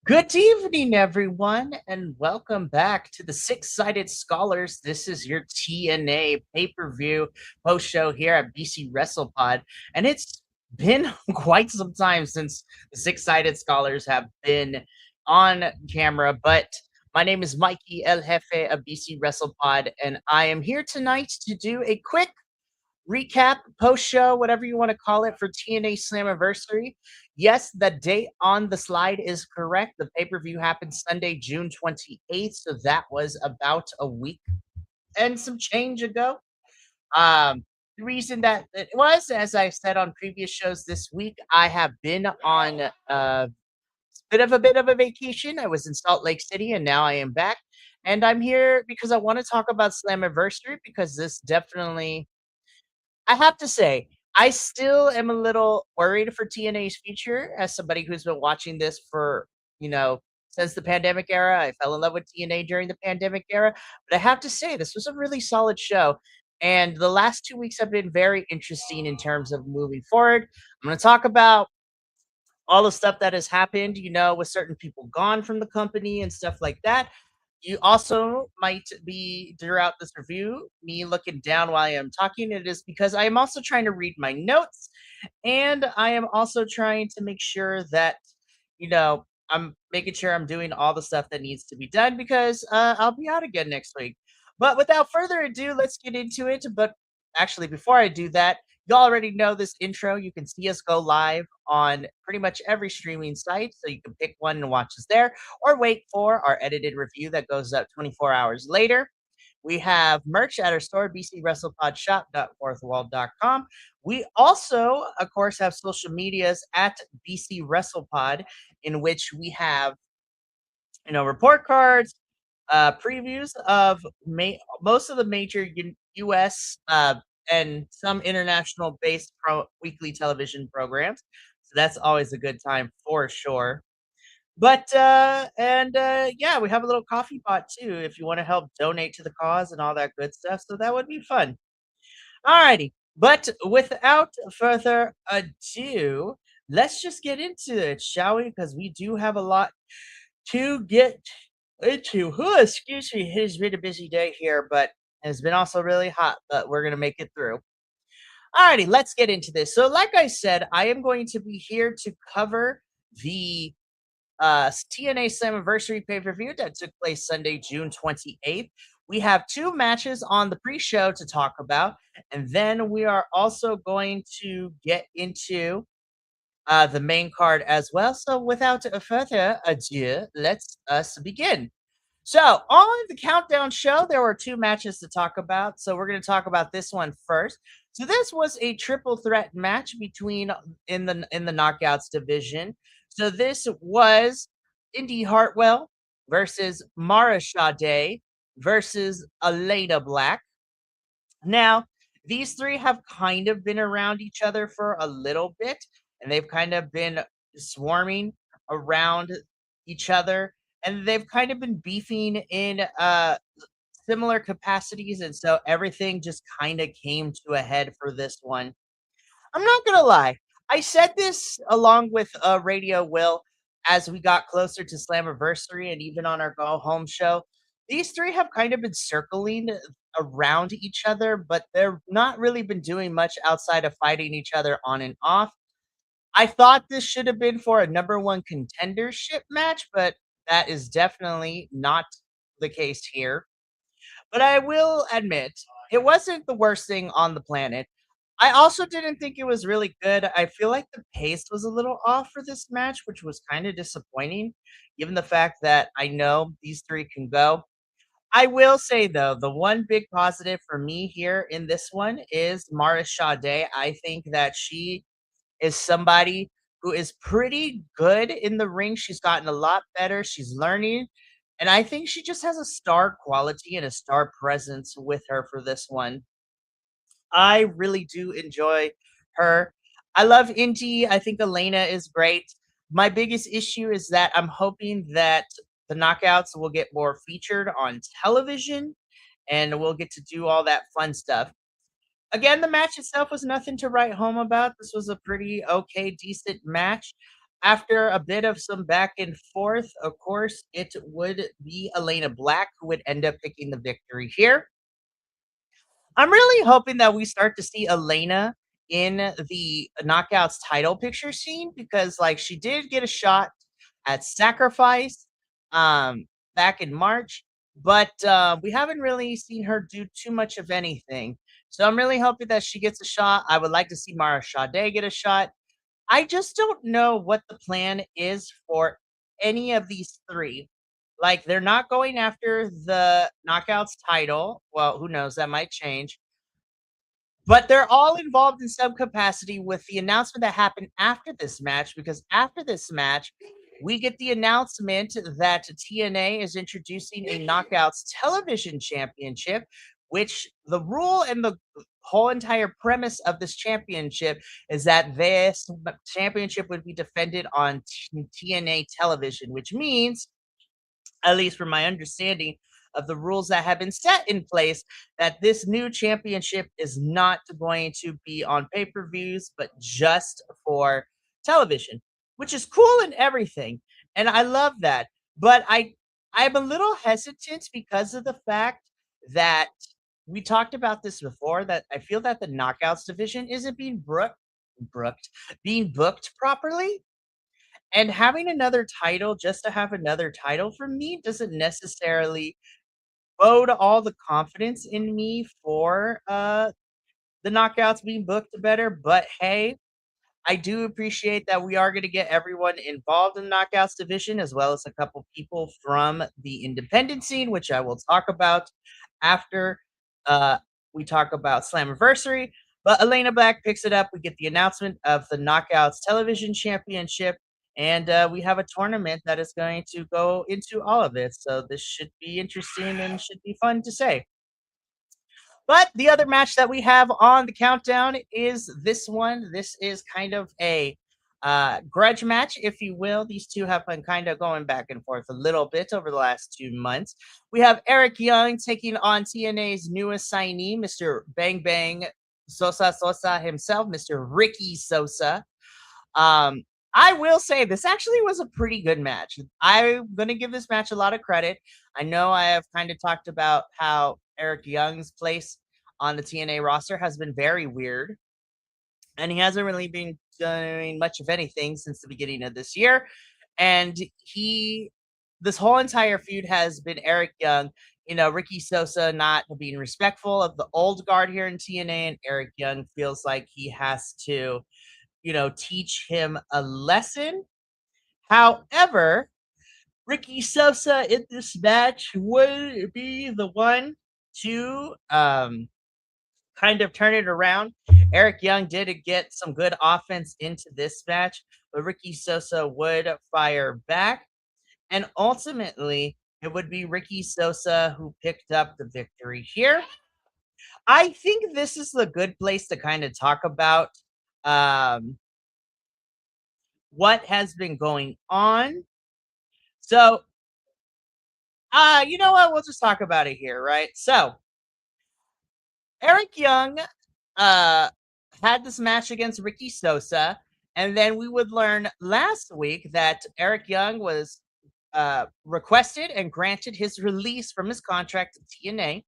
Good evening, everyone, and welcome back to the Six Sided Scholars. This is your TNA pay per view post show here at BC WrestlePod, and it's been quite some time since the Six Sided Scholars have been on camera. But my name is Mikey El Jefe of BC WrestlePod, and I am here tonight to do a quick recap, post show, whatever you want to call it, for TNA Slammiversary. Yes, the date on the slide is correct. The pay per view happened Sunday, June 28th. So that was about a week and some change ago. The reason that it was, as I said on previous shows this week, I have been on a bit of a vacation. I was in Salt Lake City and now I am back. And I'm here because I want to talk about Slammiversary because this definitely I have to say, I still am a little worried for TNA's future as somebody who's been watching this for, you know, since the pandemic era. I fell in love with TNA during the pandemic era, but I have to say this was a really solid show. And the last 2 weeks have been very interesting in terms of moving forward. I'm going to talk about all the stuff that has happened, with certain people gone from the company and stuff like that. You also might be throughout this review, me looking down while I am talking. It is because I am also trying to read my notes and I am also trying to make sure that, I'm making sure I'm doing all the stuff that needs to be done because I'll be out again next week. But without further ado, let's get into it. But actually, before I do that, you already know this intro. You can see us go live on pretty much every streaming site. So you can pick one and watch us there or wait for our edited review that goes up 24 hours later. We have merch at our store, bcwrestlepodshop.fourthwall.com. We also, of course, have social medias at BC WrestlePod, in which we have, report cards, previews of most of the major U.S. And some international based weekly television programs. So that's always a good time for sure. But yeah, we have a little coffee pot too if you want to help donate to the cause and all that good stuff. So that would be fun. Alrighty. But without further ado, let's just get into it, shall we? Because we do have a lot to get into. Excuse me, it has been a busy day here, but it's been also really hot, but we're gonna make it through. Alrighty, let's get into this. So, like I said, I am going to be here to cover the TNA Slammiversary pay per view that took place Sunday, June 28th. We have two matches on the pre show to talk about, and then we are also going to get into the main card as well. So, without further ado, let's us begin. So, on the countdown show, there were two matches to talk about. So, we're going to talk about this one first. So, this was a triple threat match between in the knockouts division. So, this was Indy Hartwell versus Mara Sade versus Elena Black. Now, these three have kind of been around each other for a little bit, and they've kind of been swarming around each other, and they've kind of been beefing in similar capacities, and so everything just kind of came to a head for this one. I'm not gonna lie. I said this along with Radio Will as we got closer to Slammiversary and even on our go home show. These three have kind of been circling around each other, but they're not really been doing much outside of fighting each other on and off. I thought this should have been for a number one contendership match, but that is definitely not the case here. But I will admit, it wasn't the worst thing on the planet. I also didn't think it was really good. I feel like the pace was a little off for this match, which was kind of disappointing, given the fact that I know these three can go. I will say though, the one big positive for me here in this one is Mara Sade. I think that she is somebody who is pretty good in the ring. She's gotten a lot better. She's learning. And I think she just has a star quality and a star presence with her for this one. I really do enjoy her. I love Indy. I think Elena is great. My biggest issue is that I'm hoping that the knockouts will get more featured on television and we'll get to do all that fun stuff. Again, the match itself was nothing to write home about. This was a pretty okay, decent match. After a bit of some back and forth, of course, it would be Elena Black who would end up picking the victory here. I'm really hoping that we start to see Elena in the Knockouts title picture scene because, like, she did get a shot at Sacrifice back in March, but we haven't really seen her do too much of anything. So I'm really hoping that she gets a shot. I would like to see Mara Sade get a shot. I just don't know what the plan is for any of these three. Like, they're not going after the Knockouts title. Well, who knows? That might change. But they're all involved in some capacity with the announcement that happened after this match, because after this match, we get the announcement that TNA is introducing a Knockouts Television Championship, which the rule and the whole entire premise of this championship is that this championship would be defended on TNA television, which means, at least from my understanding of the rules that have been set in place, that this new championship is not going to be on pay-per-views, but just for television, which is cool and everything. And I love that. But I'm a little hesitant because of the fact that we talked about this before, that I feel that the knockouts division isn't brooked being booked properly, and having another title just to have another title for me doesn't necessarily bode all the confidence in me for the knockouts being booked better. But hey, I do appreciate that we are going to get everyone involved in the knockouts division, as well as a couple people from the independent scene, which I will talk about after uh, we talk about Slammiversary. But Elena Black picks it up. We get the announcement of the Knockouts Television Championship, and we have a tournament that is going to go into all of it. So this should be interesting and should be fun to say. But the other match that we have on the countdown is this one. This is kind of a grudge match, if you will. These two have been kind of going back and forth a little bit over the last 2 months. We have Eric Young taking on TNA's newest signee, Mr. Bang Bang Sosa himself, Mr. Ricky Sosa. Um, I will say this actually was a pretty good match. I'm going to give this match a lot of credit. I know I have kind of talked about how Eric Young's place on the TNA roster has been very weird, and he hasn't really been doing much of anything since the beginning of this year. And this whole entire feud has been Eric Young, Ricky Sosa not being respectful of the old guard here in TNA, and Eric Young feels like he has to teach him a lesson. However, Ricky Sosa in this match would be the one to kind of turn it around. Eric Young did get some good offense into this match, but Ricky Sosa would fire back. And ultimately, it would be Ricky Sosa who picked up the victory here. I think this is the good place to kind of talk about um, what has been going on. So, you know what? We'll just talk about it here, right? So, Eric Young uh, had this match against Ricky Sosa, and then we would learn last week that Eric Young was requested and granted his release from his contract at TNA.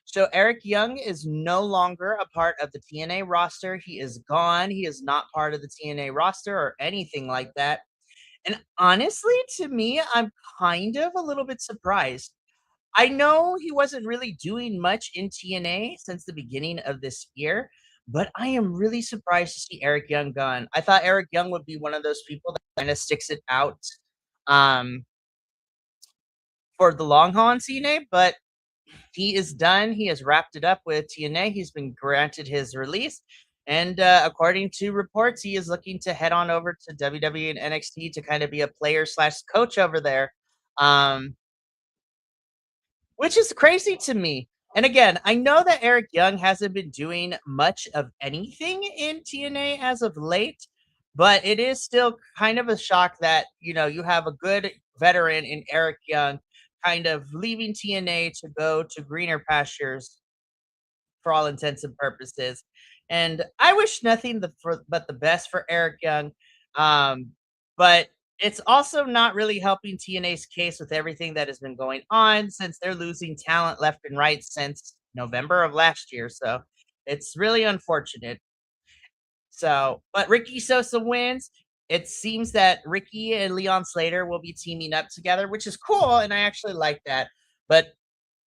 So Eric Young is no longer a part of the TNA roster. He is gone. He is not part of the TNA roster or anything like that. And honestly, to me, I'm kind of a little bit surprised. I know he wasn't really doing much in TNA since the beginning of this year, but I am really surprised to see Eric Young gone. I thought Eric Young would be one of those people that kind of sticks it out um, for the long haul in TNA, but he is done. He has wrapped it up with TNA. He's been granted his release. And according to reports, he is looking to head on over to WWE and NXT to kind of be a player slash coach over there. Which is crazy to me. And again, I know that Eric Young hasn't been doing much of anything in TNA as of late, but it is still kind of a shock that, you have a good veteran in Eric Young kind of leaving TNA to go to greener pastures for all intents and purposes. And I wish nothing but the best for Eric Young. Um, But it's also not really helping TNA's case with everything that has been going on since they're losing talent left and right since November of last year. So it's really unfortunate. So, but Ricky Sosa wins. It seems that Ricky and Leon Slater will be teaming up together, which is cool, and I actually like that. But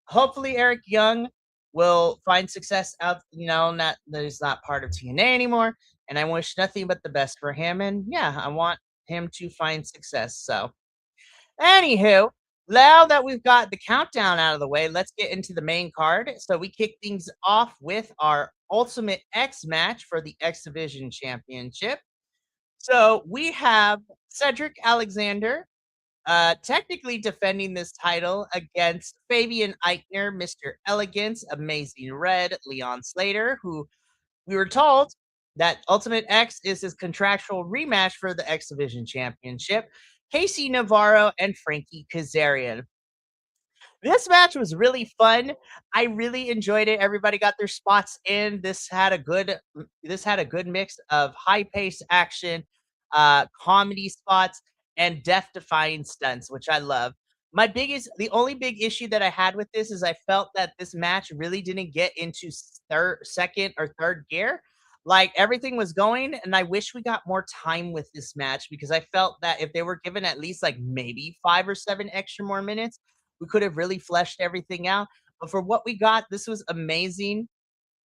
hopefully, Eric Young will find success out. Not that he's not part of TNA anymore, and I wish nothing but the best for him. And yeah, I want him to find success. So, anywho, now that we've got the countdown out of the way, let's get into the main card. So we kick things off with our Ultimate X match for the X Division Championship. So we have Cedric Alexander technically defending this title against Fabian Eichner, Mr. Elegance, Amazing Red, Leon Slater, who we were told that Ultimate X is his contractual rematch for the X Division Championship, Casey Navarro and Frankie Kazarian. This match was really fun. I really enjoyed it. Everybody got their spots in. This had a good mix of high-paced action, comedy spots, and death-defying stunts, which I love. The only big issue that I had with this is I felt that this match really didn't get into second or third gear. Like everything was going, and I wish we got more time with this match because I felt that if they were given at least like maybe 5 or 7 extra more minutes, we could have really fleshed everything out. But for what we got, this was amazing.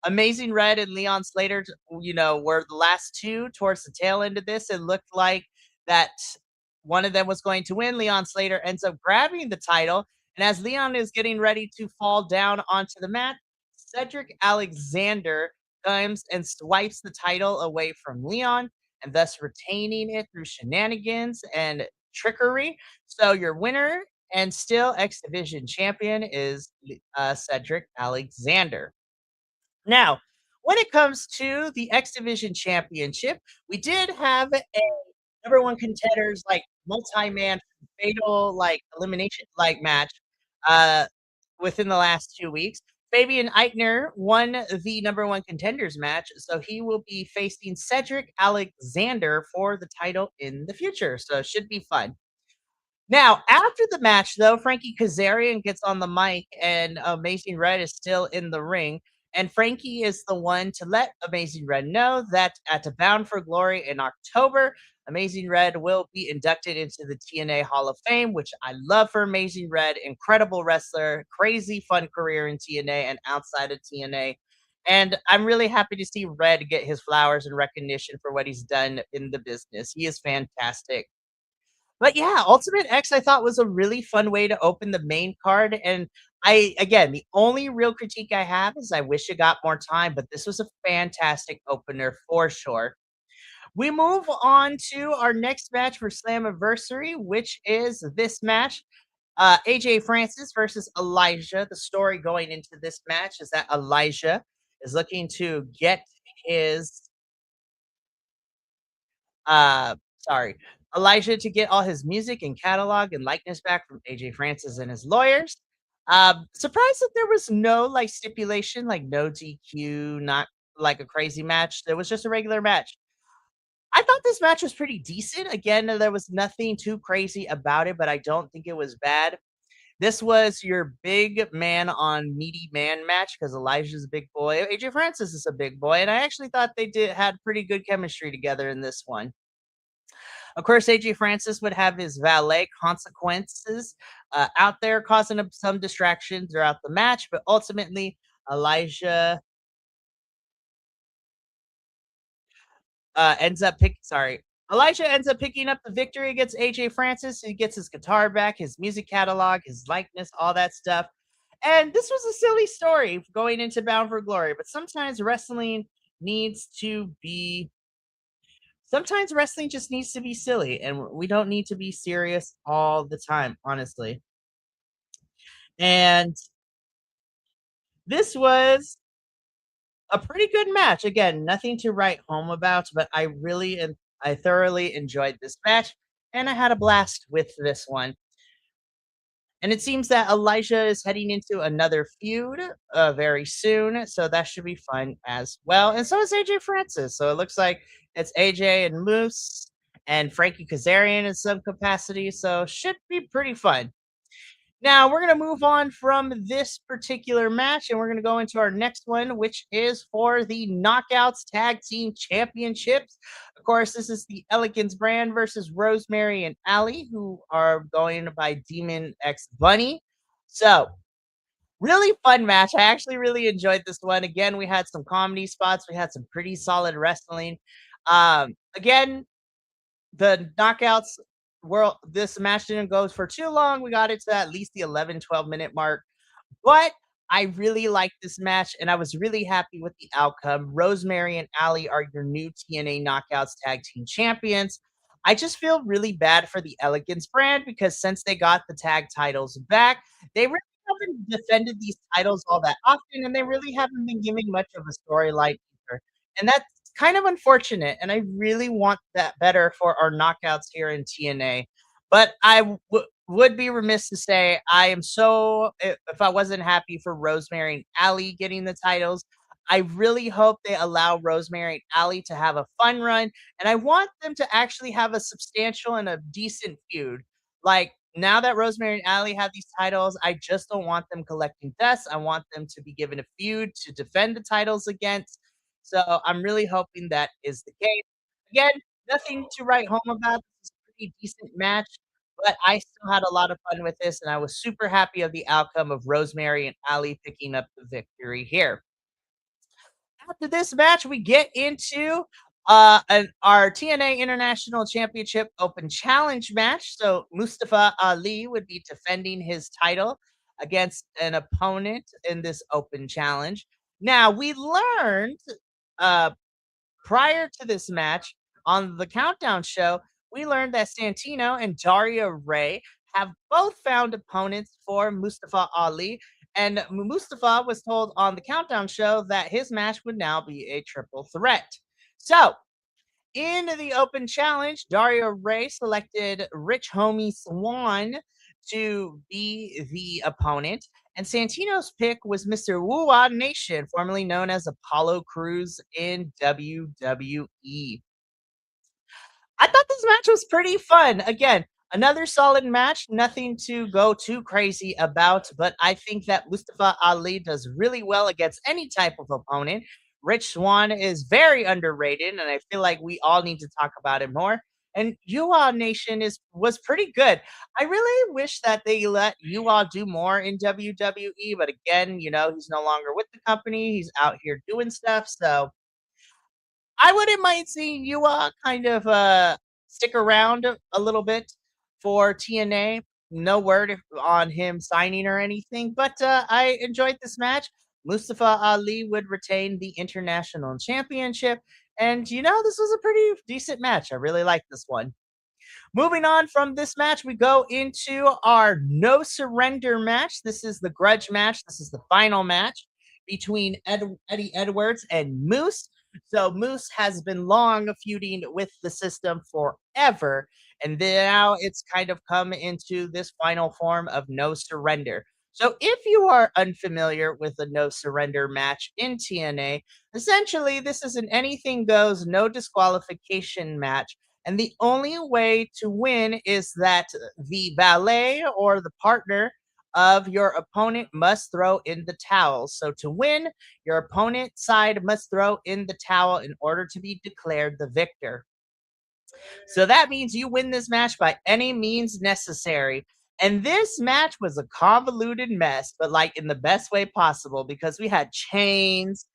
Amazing Red and Leon Slater, were the last two towards the tail end of this. It looked like that one of them was going to win. Leon Slater ends up grabbing the title. And as Leon is getting ready to fall down onto the mat, Cedric Alexander comes and swipes the title away from Leon and thus retaining it through shenanigans and trickery. So your winner and still X Division champion is Cedric Alexander. Now, when it comes to the X Division Championship, we did have a number one contenders like multi-man fatal like elimination like match uh within the last 2 weeks. Fabian Eichner won the number one contenders match, so he will be facing Cedric Alexander for the title in the future. So it should be fun. Now, after the match, though, Frankie Kazarian gets on the mic and Amazing Red is still in the ring. And Frankie is the one to let Amazing Red know that at a Bound for Glory in October, Amazing Red will be inducted into the TNA Hall of Fame, which I love for Amazing Red. Incredible wrestler, crazy fun career in TNA and outside of TNA. And I'm really happy to see Red get his flowers and recognition for what he's done in the business. He is fantastic. But yeah, Ultimate X I thought was a really fun way to open the main card, and the only real critique I have is I wish it got more time, but this was a fantastic opener for sure. We move on to our next match for Slammiversary, which is this match, AJ Francis versus Elijah. The story going into this match is that Elijah is looking to get his uh, sorry, Elijah to get all his music and catalog and likeness back from AJ Francis and his lawyers. Surprised that there was no like stipulation, like no DQ, not like a crazy match. There was just a regular match. I thought this match was pretty decent. Again, there was nothing too crazy about it, but I don't think it was bad. This was your big man on meaty man match because Elijah's a big boy. AJ Francis is a big boy, and I actually thought they had pretty good chemistry together in this one. Of course, AJ Francis would have his valet consequences out there, causing him some distraction throughout the match. But ultimately, Elijah ends up pick. Sorry, Elijah ends up picking up the victory against AJ Francis. He gets his guitar back, his music catalog, his likeness, all that stuff. And this was a silly story going into Bound for Glory, but needs to be sometimes wrestling just needs to be silly, and we don't need to be serious all the time, honestly. And this was a pretty good match. Again, nothing to write home about, but I thoroughly enjoyed this match, and I had a blast with this one. And it seems that Elijah is heading into another feud very soon, so that should be fun as well. And so is AJ Francis. So it looks like it's AJ and Moose and Frankie Kazarian in some capacity. So should be pretty fun. Now we're going to move on from this particular match and we're going to go into our next one, which is for the Knockouts Tag Team Championships. Of course, this is the Elegance brand versus Rosemary and Ali, who are going by Demon X Bunny. So, really fun match. I actually really enjoyed this one. Again, we had some comedy spots, we had some pretty solid wrestling. Again, the knockouts world, this match didn't go for too long. We got it to at least the 11-12 minute mark. But I really liked this match and I was really happy with the outcome. Rosemary and Ali are your new TNA Knockouts Tag Team Champions. I just feel really bad for the Elegance brand because since they got the tag titles back, they really haven't defended these titles all that often and they really haven't been giving much of a storyline either. And that's kind of unfortunate. And I really want that better for our knockouts here in TNA. But would be remiss to say I am so if I wasn't happy for Rosemary and Ali getting the titles. I really hope they allow Rosemary and Ali to have a fun run, and I want them to actually have a substantial and a decent feud. Like now that Rosemary and Ali have these titles, I just don't want them collecting dust. I want them to be given a feud to defend the titles against. So I'm really hoping that is the case. Again, nothing to write home about. This is a pretty decent match. But I still had a lot of fun with this, and I was super happy of the outcome of Rosemary and Ali picking up the victory here. After this match, we get into our TNA International Championship Open Challenge match. So Mustafa Ali would be defending his title against an opponent in this open challenge. Now we learned uh, prior to this match on the Countdown show, we learned that Santino and Daria Ray have both found opponents for Mustafa Ali. And Mustafa was told on the Countdown show that his match would now be a triple threat. So, in the open challenge, Daria Ray selected Rich Homie Swan to be the opponent. And Santino's pick was Mr. Wuwa Nation, formerly known as Apollo Crews in WWE. I thought this match was pretty fun. Again, another solid match, nothing to go too crazy about, but I think that Mustafa Ali does really well against any type of opponent. Rich Swan is very underrated, and I feel like we all need to talk about it more. And Yuwa Nation was pretty good. I really wish that they let Yuwa do more in WWE, but again, he's no longer with the company. He's out here doing stuff, so I wouldn't mind seeing you kind of stick around a little bit for TNA. No word on him signing or anything, but I enjoyed this match. Mustafa Ali would retain the international championship, and this was a pretty decent match. I really like this one. Moving on from this match, we go into our no surrender match. This is the grudge match. This is the final match between Eddie Edwards and Moose. So Moose has been long feuding with the system forever, and now it's kind of come into this final form of no surrender. So if you are unfamiliar with the no surrender match in TNA, essentially this is an anything goes, no disqualification match, and the only way to win is that the valet or the partner of your opponent must throw in the towel. So to win, your opponent side must throw in the towel in order to be declared the victor. So that means you win this match by any means necessary. And this match was a convoluted mess, but like in the best way possible because we had chains,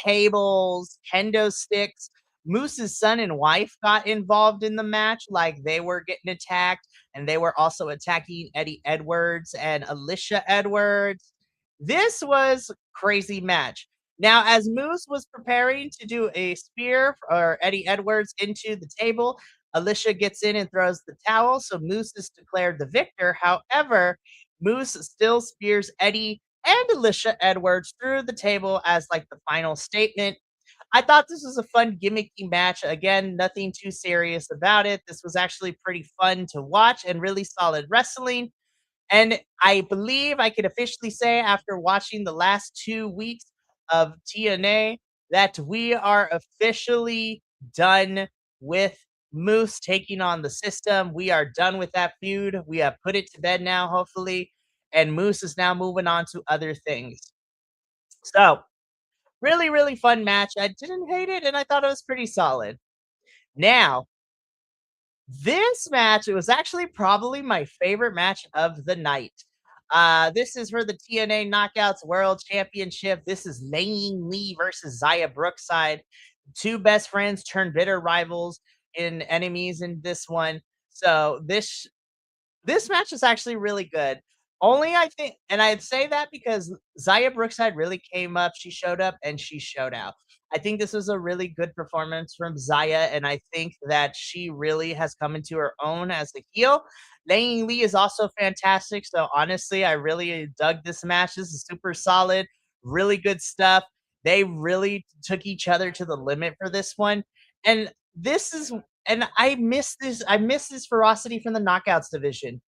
tables, kendo sticks. Moose's son and wife got involved in the match, like they were getting attacked, and they were also attacking Eddie Edwards and Alicia Edwards. This was crazy match. Now, as Moose was preparing to do a spear for Eddie Edwards into the table, Alicia gets in and throws the towel, so Moose is declared the victor. However, Moose still spears Eddie and Alicia Edwards through the table as like the final statement. I thought this was a fun gimmicky match. Again, nothing too serious about it. This was actually pretty fun to watch and really solid wrestling. And I believe I can officially say after watching the last 2 weeks of TNA that we are officially done with Moose taking on the System. We are done with that feud. We have put it to bed now, hopefully, and Moose is now moving on to other things. So, really, really fun match. I didn't hate it, and I thought it was pretty solid. Now, this match, it was actually probably my favorite match of the night. This is for the TNA Knockouts World Championship. This is Lane Lee versus Zaya Brookside. Two best friends turned bitter rivals in enemies in this one. So this match is actually really good. Only I think, and I'd say that because Zaya Brookside really came up. She showed up and she showed out. I think this was a really good performance from Zaya, and I think that she really has come into her own as a heel. Lang Lee is also fantastic. So honestly, I really dug this match. This is super solid, really good stuff. They really took each other to the limit for this one. And this is and I miss this ferocity from the knockouts division.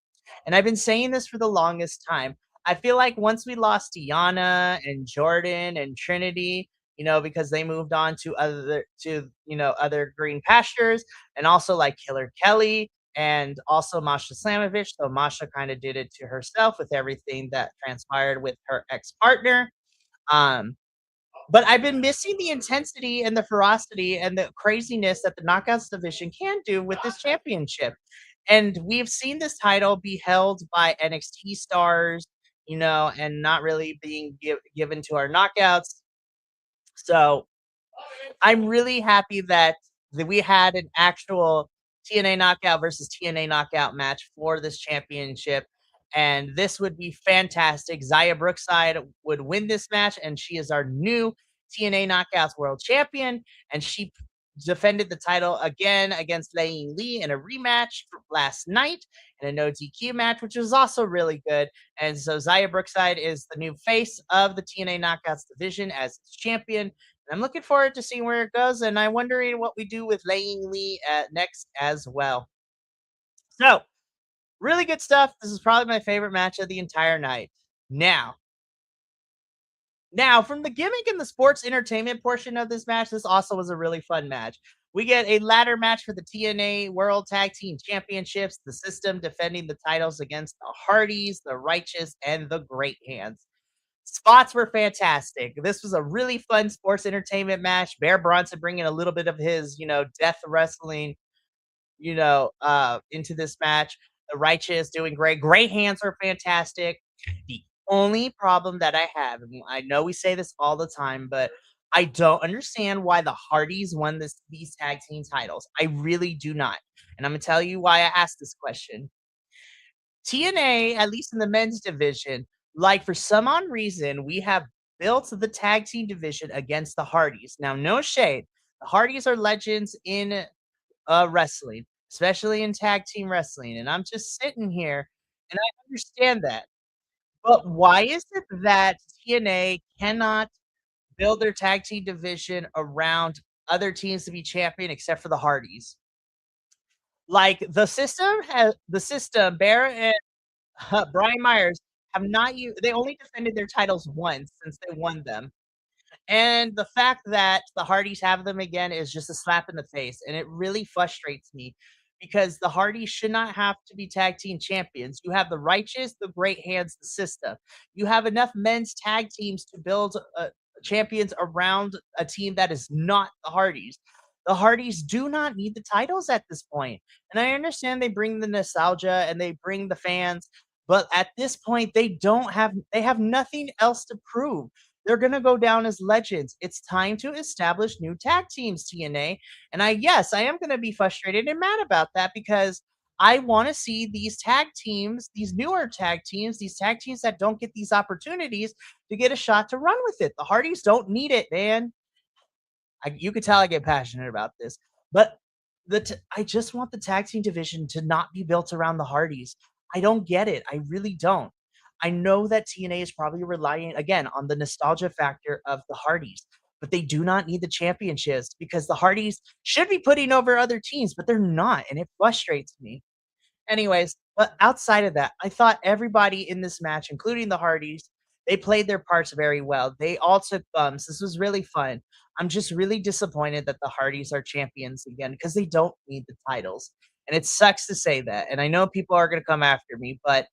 And I've been saying this for the longest time. I feel like once we lost Deanna and Jordan and Trinity, because they moved on to other green pastures, and also like Killer Kelly and also Masha Slamovich. So Masha kind of did it to herself with everything that transpired with her ex-partner. Um, but I've been missing the intensity and the ferocity and the craziness that the Knockouts division can do with this championship. And we've seen this title be held by NXT stars, and not really being given to our knockouts. So I'm really happy that we had an actual TNA knockout versus TNA knockout match for this championship. And this would be fantastic. Zaya Brookside would win this match, and she is our new TNA Knockouts World Champion. And she defended the title again against Lei Lee in a rematch last night in a no DQ match, which was also really good. And so Zaya Brookside is the new face of the TNA Knockouts division as its champion. I'm looking forward to seeing where it goes, and I'm wondering what we do with Laying Lee next as well. So, really good stuff. This is probably my favorite match of the entire night. Now, from the gimmick and the sports entertainment portion of this match, this also was a really fun match. We get a ladder match for the TNA World Tag Team Championships, the System defending the titles against the Hardys, the Righteous, and the Great Hands. Spots were fantastic. This was a really fun sports entertainment match. Bear Bronson bringing a little bit of his, death wrestling, into this match. The Righteous doing great. Great Hands were fantastic. The only problem that I have, and I know we say this all the time, but I don't understand why the Hardys won these tag team titles. I really do not. And I'm gonna tell you why I asked this question. TNA, at least in the men's division, like for some odd reason, we have built the tag team division against the Hardys. Now, no shade. The Hardys are legends in wrestling, especially in tag team wrestling. And I'm just sitting here and I understand that. But why is it that TNA cannot build their tag team division around other teams to be champion except for the Hardys? Like the system, Bear and Brian Myers have not they only defended their titles once since they won them. And the fact that the Hardys have them again is just a slap in the face, and it really frustrates me because the Hardys should not have to be tag team champions. You have the Righteous, the Great Hands, the System. You have enough men's tag teams to build champions around a team that is not the Hardys. The Hardys do not need the titles at this point. And I understand they bring the nostalgia and they bring the fans, but at this point they have nothing else to prove. They're going to go down as legends. It's time to establish new tag teams, TNA. And yes, I am going to be frustrated and mad about that because I want to see these tag teams, these newer tag teams, these tag teams that don't get these opportunities to get a shot to run with it. The Hardys don't need it, man. You could tell I get passionate about this, but I just want the tag team division to not be built around the Hardys. I don't get it. I really don't. I know that TNA is probably relying again on the nostalgia factor of the Hardys, but they do not need the championships because the Hardys should be putting over other teams, but they're not, and it frustrates me. Anyways, but outside of that, I thought everybody in this match, including the Hardys, They played their parts very well. They all took bumps. This was really fun. I'm just really disappointed that the Hardys are champions again because they don't need the titles. And it sucks to say that. And I know people are going to come after me, but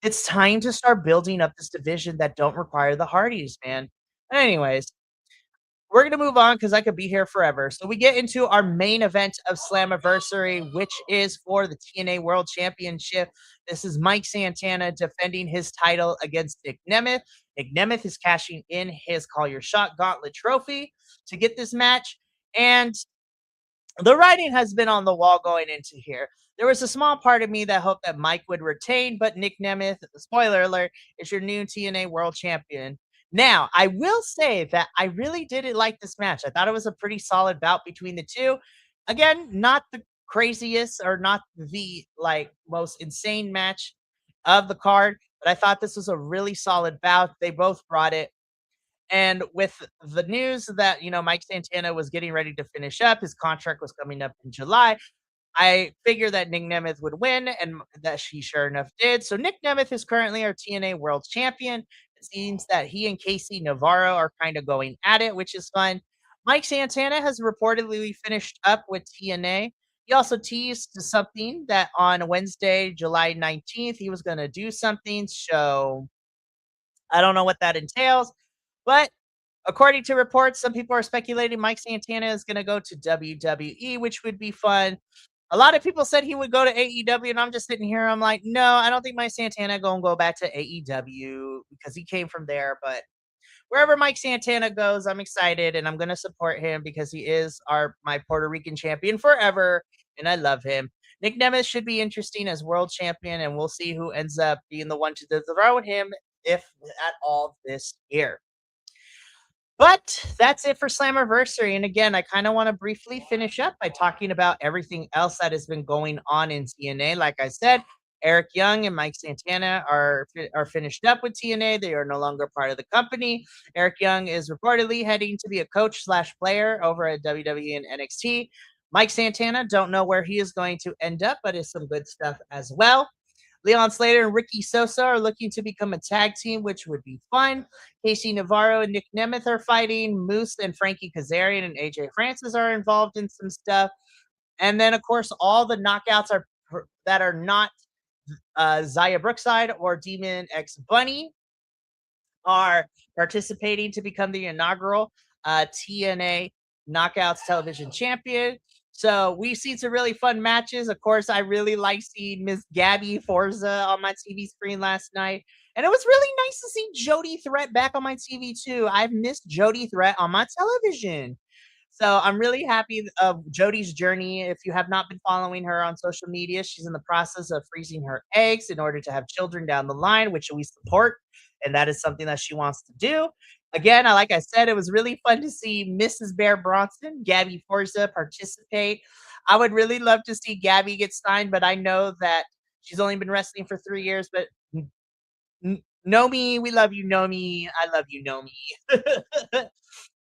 it's time to start building up this division that don't require the Hardys, man. Anyways, we're gonna move on because I could be here forever. So we get into our main event of Slammiversary, which is for the TNA World Championship. This is Mike Santana defending his title against Nick Nemeth. Nick Nemeth is cashing in his Call Your Shot Gauntlet trophy to get this match. And the writing has been on the wall going into here. There was a small part of me that hoped that Mike would retain, but Nick Nemeth, spoiler alert, is your new TNA World Champion. Now, I will say that I really didn't like this match. I thought it was a pretty solid bout between the two. Again, not the craziest or not the like most insane match of the card, but I thought this was a really solid bout. They both brought it. And with the news that, Mike Santana was getting ready to finish up, his contract was coming up in July. I figured that Nick Nemeth would win, and that she sure enough did. So Nick Nemeth is currently our TNA World Champion. It seems that he and Casey Navarro are kind of going at it, which is fun. Mike Santana has reportedly finished up with TNA. He also teased something that on Wednesday, July 19th, he was going to do something. So I don't know what that entails, but according to reports, some people are speculating Mike Santana is going to go to WWE, which would be fun. A lot of people said he would go to AEW, and I'm just sitting here. I'm like, no, I don't think Mike Santana gonna go back to AEW because he came from there. But wherever Mike Santana goes, I'm excited, and I'm gonna support him because he is my Puerto Rican champion forever, and I love him. Nick Nemeth should be interesting as world champion, and we'll see who ends up being the one to dethrone him, if at all, this year. But that's it for Slammiversary. And again, I kind of want to briefly finish up by talking about everything else that has been going on in TNA. Like I said, Eric Young and Mike Santana are finished up with TNA. They are no longer part of the company. Eric Young is reportedly heading to be a coach slash player over at WWE and NXT. Mike Santana, don't know where he is going to end up, but it's some good stuff as well. Leon Slater and Ricky Sosa are looking to become a tag team, which would be fun. Casey Navarro and Nick Nemeth are fighting. Moose and Frankie Kazarian and AJ Francis are involved in some stuff. And then, of course, all the knockouts that are not Zaya Brookside or Demon X Bunny are participating to become the inaugural TNA Knockouts Television Champion. So we've seen some really fun matches. Of course, I really like seeing Miss Gabby Forza on my TV screen last night. And it was really nice to see Jody Threat back on my TV too. I've missed Jody Threat on my television. So I'm really happy of Jody's journey. If you have not been following her on social media, she's in the process of freezing her eggs in order to have children down the line, which we support. And that is something that she wants to do. Again, like I said, it was really fun to see Mrs. Bear Bronson, Gabby Forza, participate. I would really love to see Gabby get signed, but I know that she's only been wrestling for 3 years. But Nomi, we love you, Nomi. I love you, Nomi.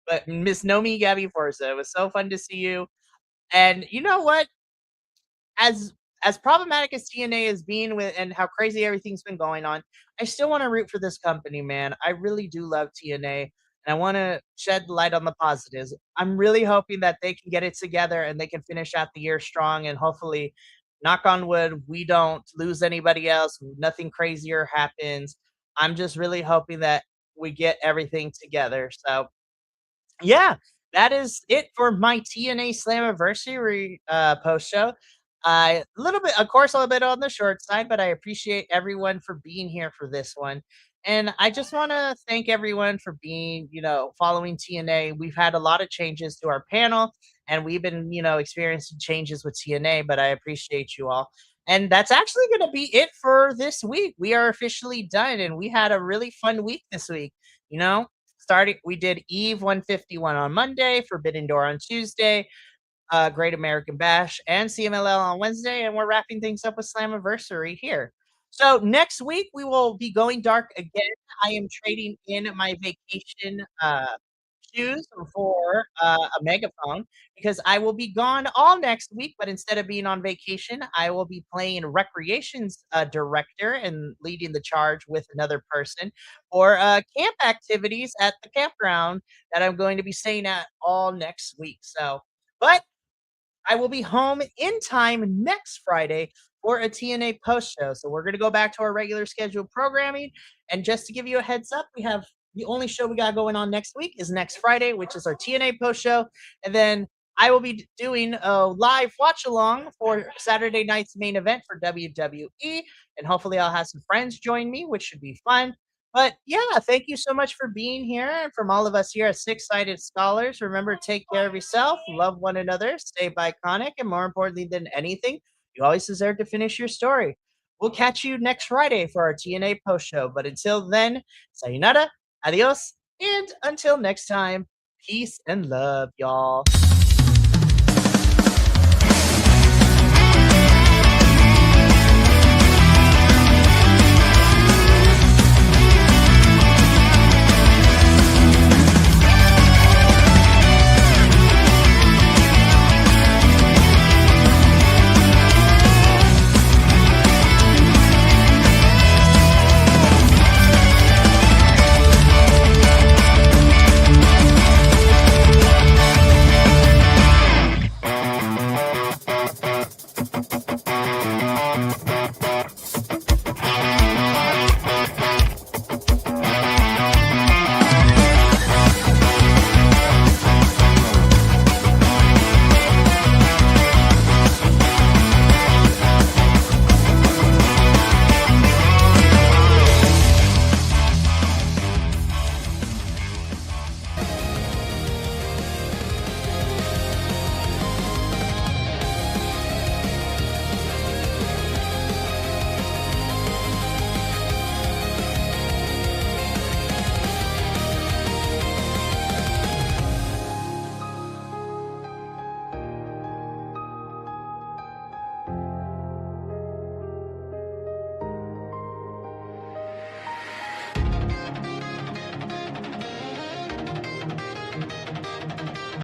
But Miss Nomi Gabby Forza, it was so fun to see you. And you know what? As problematic as TNA is being with and how crazy everything's been going on, I still want to root for this company, man. I really do love TNA, and I want to shed light on the positives. I'm really hoping that they can get it together and they can finish out the year strong, and hopefully, knock on wood, we don't lose anybody else. Nothing crazier happens. I'm just really hoping that we get everything together. So yeah, that is it for my TNA Slammiversary post show. A little bit, of course, a little bit on the short side, but I appreciate everyone for being here for this one. And I just want to thank everyone for being, following TNA. We've had a lot of changes to our panel, and we've been, experiencing changes with TNA, but I appreciate you all. And that's actually going to be it for this week. We are officially done, and we had a really fun week this week. Starting, we did Eve 151 on Monday, Forbidden Door on Tuesday, Great American Bash, and CMLL on Wednesday, and we're wrapping things up with Slammiversary here. So next week we will be going dark again. I am trading in my vacation choose for a megaphone because I will be gone all next week. But instead of being on vacation, I will be playing recreations director and leading the charge with another person for camp activities at the campground that I'm going to be staying at all next week. So, but I will be home in time next Friday for a TNA post show. So we're going to go back to our regular scheduled programming. And just to give you a heads up, we have the only show we got going on next week is next Friday, which is our TNA post show. And then I will be doing a live watch along for Saturday night's main event for WWE. And hopefully I'll have some friends join me, which should be fun. But yeah, thank you so much for being here. And from all of us here at Six Sided Scholars, remember, take care of yourself, love one another, stay iconic, and more importantly than anything, you always deserve to finish your story. We'll catch you next Friday for our TNA post show. But until then, sayonara, adios, and until next time, peace and love, y'all.